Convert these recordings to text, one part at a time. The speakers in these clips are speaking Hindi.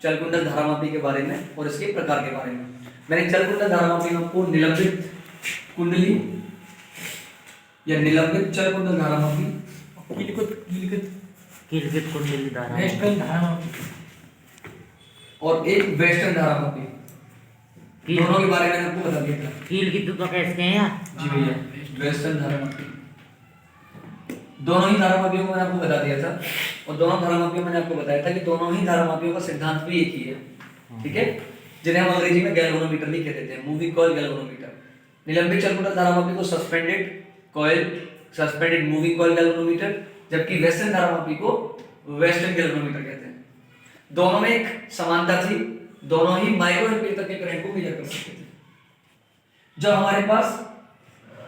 चलकुंडल धारामापी के बारे में और इसके प्रकार के बारे में। मैंने चलकुंडल धारामापी में आपको निलंबित कुंडली या निलंबित चलकुंडल धारामापी, कीलकृत कुंडली वेस्टर्न धारामापी और एक वेस्टर्न धारामापी, दोनों के बारे में आपको बता दिया था। कील की तो कहते हैं यार। जी भैया, वेस्टर्न धारामापी, दोनों ही धारामापियों को मैंने आपको बता दिया था और दोनों धारामापियों में मैंने आपको बताया था कि दोनों ही धारामापियों का सिद्धांत भी एक ही है, ठीक है, जिन्हें हम अंग्रेजी में गैल्वेनोमीटर भी कहते हैं, मूविंग कॉइल गैल्वेनोमीटर। निलंबित चलकुंडल धारामापी को सस्पेंडेड मूविंग कॉइल गैल्वेनोमीटर, जबकि वेस्टर्न धारामापी को वेस्टर्न गैल्वेनोमीटर कहते हैं। दोनों में एक समानता थी, दोनों ही माइक्रो एम्पीयर तक के करंट को मेजर कर सकते थे। जब हमारे पास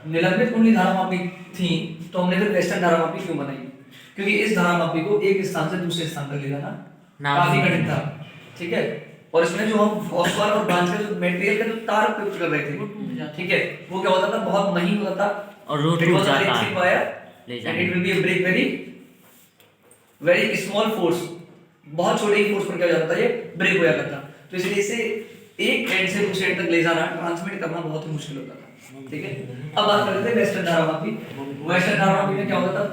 निलंबित कुंडली धारामापी थी तो हमने फिर वेस्टर्न धारामापी क्यों बनाई? क्योंकि इस धारामापी को एक स्थान से दूसरे स्थान तक ले जाना काफी कठिन था, ठीक है, और इसमें जो हम फॉस्फोर और ब्रांच के जो मटेरियल का जो तार उपयोग कर रहे थे, ठीक है, वो क्या होता था, बहुत महीन होता था और रूट It was जाता an electric wire ले and it will be a very small force, बहुत छोटे ही फोर्स पर क्या हो जाता था, ये ब्रेक हो जाता था। तो इसलिए इसे एक एंड से दूसरे एंड तक ले जाना, ट्रांसमिट करना बहुत ही मुश्किल होता था, ठीक है। अब बात करते हैं वेस्टर्न धारामापी। वेस्टर्न धारामापी में क्या होता था?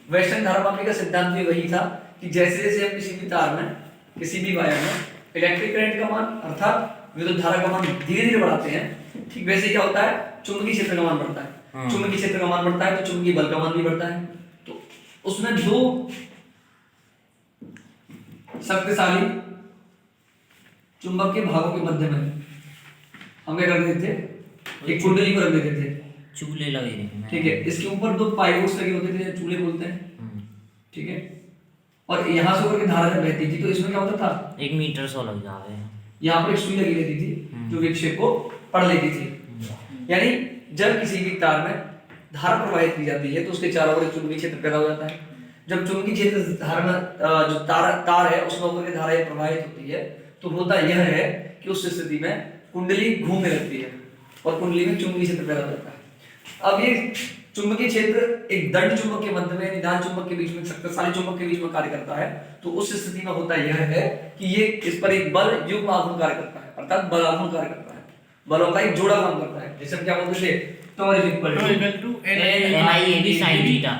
वेस्टर्न धारामापी का सिद्धांत भी वही था कि जैसे जैसे हम किसी भी तार में, किसी भी वायर में इलेक्ट्रिक करंट का मान अर्थात विद्युत धारा का मान धीरे धीरे बढ़ाते हैं, ठीक वैसे क्या होता है, चुंबकीय क्षेत्र का मान बढ़ता है। चुंबकीय क्षेत्र का मान बढ़ता है तो चुंबकीय बल का मान भी बढ़ता है। तो उसमें दो शक्तिशाली चुंबक के भागों के मध्य में हम क्या कर देते थे, एक कुंडली को रख देते थे, चूल्हे लगे थे, ठीक है, इसके ऊपर दो पाइवोट्स लगे होते थे, चूल्हे बोलते हैं, ठीक है, और यहाँ से होकर के धारा जब बहती थी तो इसमें क्या होता था, 1 मीटर 100 लग जावे। यहाँ पर एक सुई लगी रहती थी जो विक्षेप को पढ़ लेती थी। यानी जब किसी भी तार में धारा प्रवाहित की जाती है तो उसके चारों ओर एक चुंबकीय क्षेत्र पैदा हो जाता है। जब चुंबकीय क्षेत्र धारा में जो तार है उसमें होकर के धारा प्रवाहित होती है तो होता यह है कि उस स्थिति में कुंडली घूमने लगती है और कुंडली में चुंबकीय क्षेत्र पैदा होता है। अब ये चुंबकीय क्षेत्र एक दंड चुंबक के मध्य में, निदान चुंबक के बीच में, शक्तिशाली चुंबक के बीच में कार्य करता है। तो उस स्थिति में होता यह है कि ये इस पर एक बल युग्म आघूर्ण कार्य करता है, अर्थात बल आघूर्ण कार्य करता है, बलों का एक जोड़ा काम करता है। जैसे हम क्या बोलते थे, torque is equal to NIAB sin theta.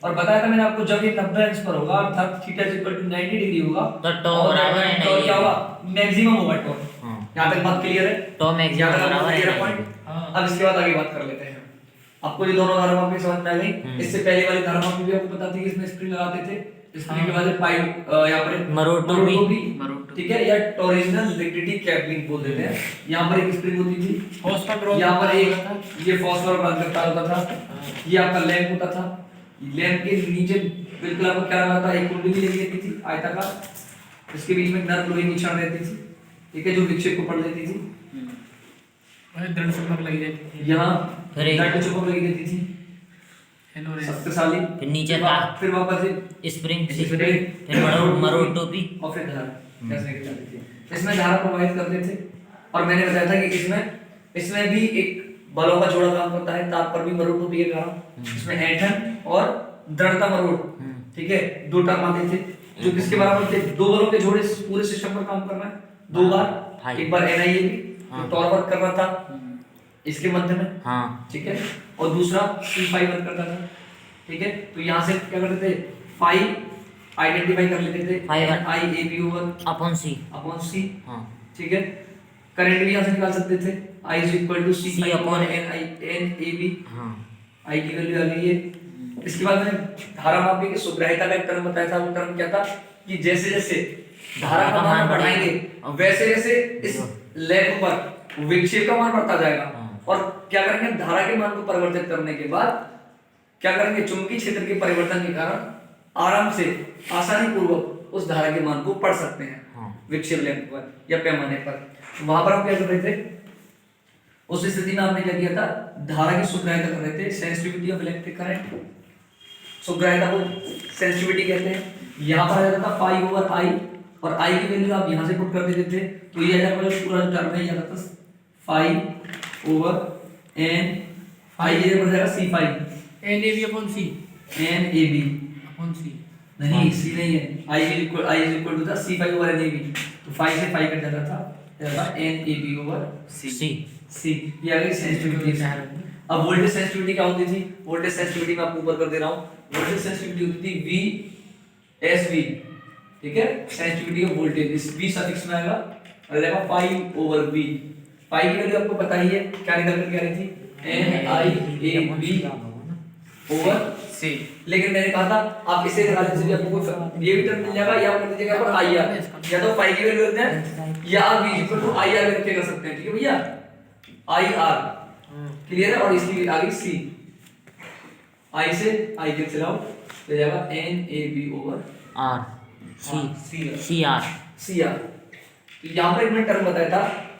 और बताया था मैंने आपको, जब ये 90 अंश पर होगा अर्थात theta is equal to 90 degree होगा तो टॉ बराबर है तो क्या होगा, मैक्सिमम होगा टॉर्क। यहां तक बात क्लियर है? टॉ मैक्सिमम बराबर है पॉइंट। अब इसके बाद आगे बात कर लेते हैं। आपको ये दोनों धारामापी समझ में आ गई। इससे पहले वाली धारामापी भी आपको पता थी कि इसमें स्प्रिंग लगाते थे, स्प्रिंग के बाद पाइप यहां पर मरोटोपी, ठीक है, या टॉरिजनल लिक्विडिटी कैप भी बोल देते हैं। यहां पर एक स्प्रिंग होती थी, यहां पर एक ये फॉस्फोर ब्रांच का तार होता था, ये आपका लैंप होता था, लैंप के नीचे बिल्कुल आपको क्या लगा था, एक कुंडली लगी रहती थी आयताकार, इसके बीच में नर लोहे की छड़ रहती थी, ठीक है, जो विक्षेप को पढ़ लेती थी। दंड चुंबक लगी रहती थी, यहाँ फिर दंड चुंबक लगी रहती थी शक्तिशाली, फिर नीचे था फिर वापस से स्प्रिंग, स्प्रिंग, फिर मरोटोपी और फिर धारा कैसे निकल जाती थी। इसमें धारा प्रवाहित करते थे और मैंने बताया था कि इसमें भी एक बलों का जोड़ा काम करता है, तार पर भी मरोटोपी के कारण इसमें ऐंठन और दृढ़ता मरोड़, ठीक है, दो टर्म आते थे जो किसके बराबर थे, दो बलों के जोड़े पूरे सिस्टम पर काम कर रहा है दो बार, एक बार NIAB जो टॉर्क वर्क कर रहा था इसके मध्य में, ठीक है, और दूसरा C5 वर्क करता था, ठीक है। तो यहाँ से क्या करते थे, फाई आइडेंटिफाई कर लेते थे, NIAB ओवर अपॉन C, ठीक है। करंट भी यहाँ से निकाल सकते थे, I is equal to C upon NAB, I की वैल्यू आ गई है। इसके बाद मैंने धारामापी की सुग्राह्यता का एक टर्म बताया था, वो टर्म क्या था कि जैसे जैसे धारा का मान बढ़ाएंगे वैसे वैसे इस लैंप पर विक्षेप का मान बढ़ता जाएगा और क्या करेंगे, धारा के मान को परिवर्तित करने के बाद क्या करेंगे, चुंबकीय क्षेत्र के परिवर्तन के कारण आराम से आसानी पूर्वक उस धारा के मान को पढ़ सकते हैं विक्षेप लैंप पर या पैमाने पर। वहां पर हम क्या कर रहे थे, उस स्थिति में आपने क्या किया था, धारा की सुग्राह्यता कर रहे थे, सेंसिटिविटी ऑफ इलेक्ट्रिक करंट, सुग्राह्यता को सेंसिटिविटी कहते हैं। यहाँ पर आ जाता था फाई ओवर आई और आई की वैल्यू आप यहाँ से पुट कर देते थे तो ये पूरा टर्म है, यहाँ था फाई ओवर एन, आई ये बढ़ जाएगा C5 NAB upon C, NAB upon C, नहीं सी नहीं है, I is equal to the C five over N A B, तो फाइव से फाइव कट जाता था N A B over C C. ये आ गई सेंसिटिविटी। अब वोल्टेज सेंसिटिविटी क्या होती थी? वोल्टेज सेंसिटिविटी मैं आपको ऊपर कर दे रहा हूँ। वोल्टेज सेंसिटिविटी होती थी वी एस वी, ठीक है, सेंसिटिविटी ऑफ वोल्टेज, इस वी सफिक्स में आएगा और आ जाएगा 5 ओवर वी। 5 की वैल्यू आपको पता ही है, क्या निकल कर आ रही थी? N I A B over C. लेकिन मैंने कहा था आप इसे निकालने से भी आपको ये भी टर्म मिल जाएगा, या आप कर दीजिएगा पर आई आर, या तो 5 की वैल्यू रखते हैं या आप v equal to I R करके कर सकते हैं, ठीक है भैया, आई आर क्लियर है। और इसकी आ गई सी, आई से आई कैंसिल आउट, तो जाएगा N A B over R C R C R. तो यहाँ पर एक मैंने टर्म बताया था